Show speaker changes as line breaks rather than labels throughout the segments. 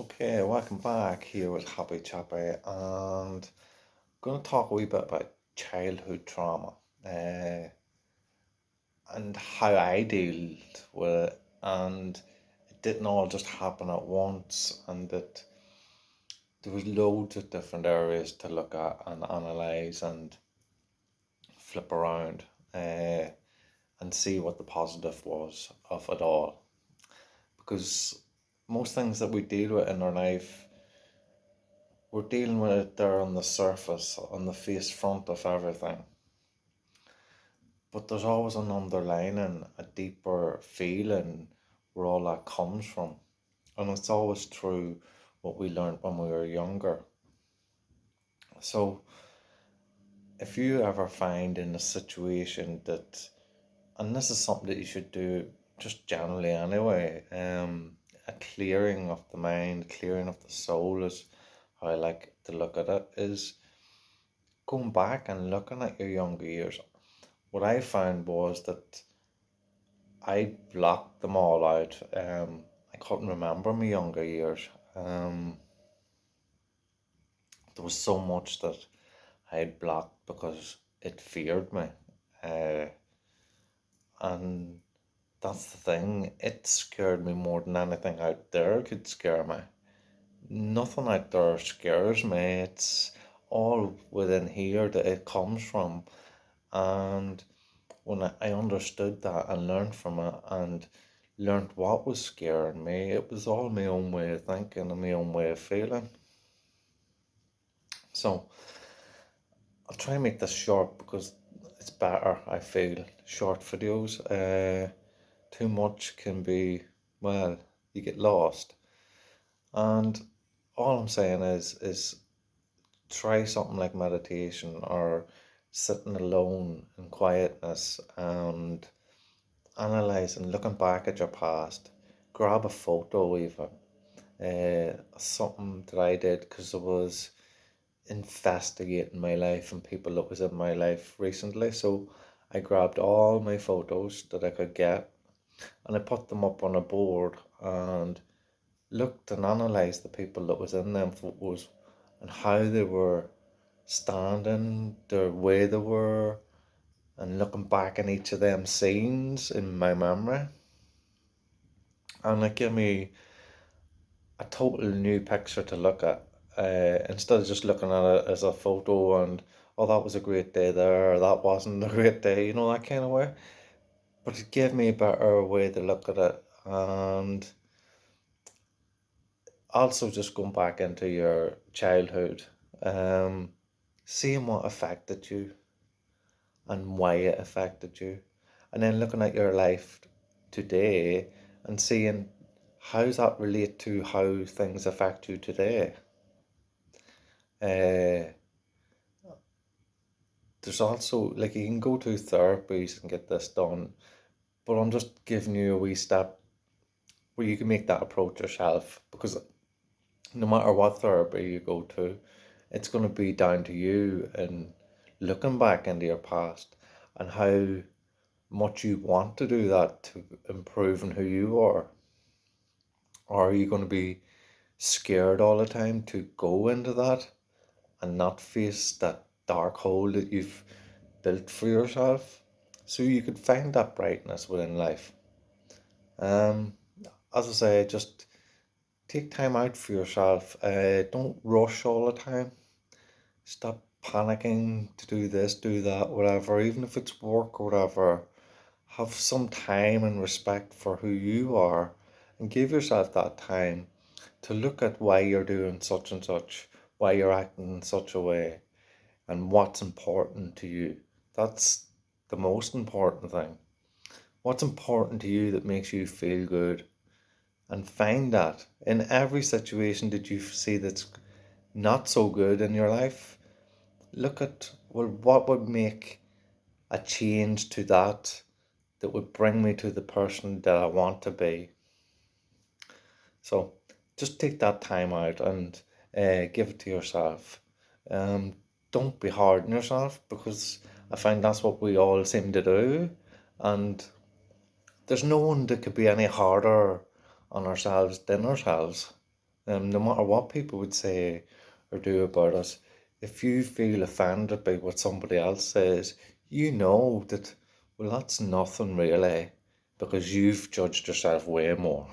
Okay, welcome back here with Happy Chappy, and I'm going to talk a wee bit about childhood trauma and how I dealt with it. And it didn't all just happen at once, and that there was loads of different areas to look at and analyze and flip around uh, and see what the positive was of it all. Because most things that we deal with in our life, we're dealing with it there on the surface, on the face front of everything. But there's always an underlining, a deeper feeling where all that comes from. And it's always true what we learned when we were younger. So if you ever find in a situation that, and this is something that you should do just generally anyway, a clearing of the mind, clearing of the soul is how I like to look at it, is going back and looking at your younger years. What I found was that I blocked them all out. I couldn't remember my younger years. There was so much that I had blocked because it feared me. Uh, and that's the thing, it scared me more than anything out there could scare me. Nothing out there scares me. It's all within here that it comes from. And when I understood that and learned from it and learned what was scaring me, it was all my own way of thinking and my own way of feeling. So I'll try and make this short because it's better, I feel, short videos. Too much can be, well, you get lost. And all I'm saying is try something like meditation or sitting alone in quietness and analysing, looking back at your past. Grab a photo even. Something that I did because I was investigating my life and people that was in my life recently. So I grabbed all my photos that I could get and I put them up on a board and looked and analysed the people that was in them photos and how they were standing, the way they were, and looking back in each of them scenes in my memory. And it gave me a total new picture to look at. Instead of just looking at it as a photo and, oh, that was a great day there, or that wasn't a great day, that kind of way. But it gave me a better way to look at it. And also just going back into your childhood, um, seeing what affected you and why it affected you. And then looking at your life today and seeing how does that relate to how things affect you today. Uh, there's also, like, you can go to therapies and get this done, but I'm just giving you a wee step where you can make that approach yourself, because no matter what therapy you go to, it's going to be down to you and looking back into your past and how much you want to do that to improve in who you are. Or are you going to be scared all the time to go into that and not face that dark hole that you've built for yourself so you could find that brightness within life? Um, as I say, just take time out for yourself. Don't rush all the time. Stop panicking to do this, do that, whatever, even if it's work or whatever. Have some time and respect for who you are and give yourself that time to look at why you're doing such and such, why you're acting in such a way, and what's important to you. That's the most important thing. What's important to you that makes you feel good? And find that in every situation that you see that's not so good in your life. Look at, well, what would make a change to that would bring me to the person that I want to be. So just take that time out and give it to yourself. Um, don't be hard on yourself, because I find that's what we all seem to do. And there's no one that could be any harder on ourselves than ourselves. No matter what people would say or do about us, if you feel offended by what somebody else says, you know that, well, that's nothing really, because you've judged yourself way more.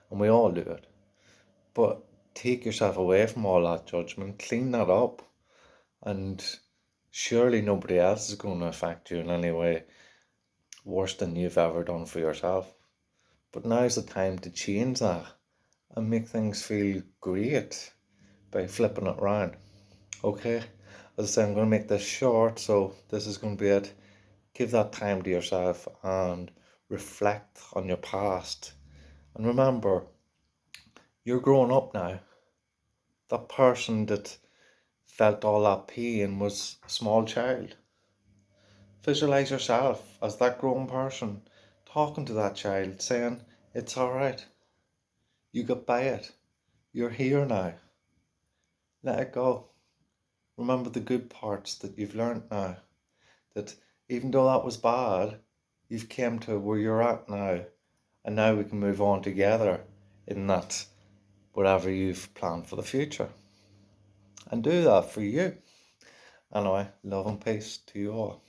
And we all do it. But take yourself away from all that judgment, clean that up, and surely nobody else is going to affect you in any way worse than you've ever done for yourself. But now's the time to change that and make things feel great by flipping it around. Okay, as I say, I'm going to make this short, so this is going to be it. Give that time to yourself and reflect on your past. And remember, you're growing up now. That person that felt all that pain was a small child. Visualize yourself as that grown person talking to that child, saying, it's alright, you got by it, you're here now, let it go. Remember the good parts that you've learned now, that even though that was bad, you've came to where you're at now, and now we can move on together in that whatever you've planned for the future. And do that for you. Anyway, love and peace to you all.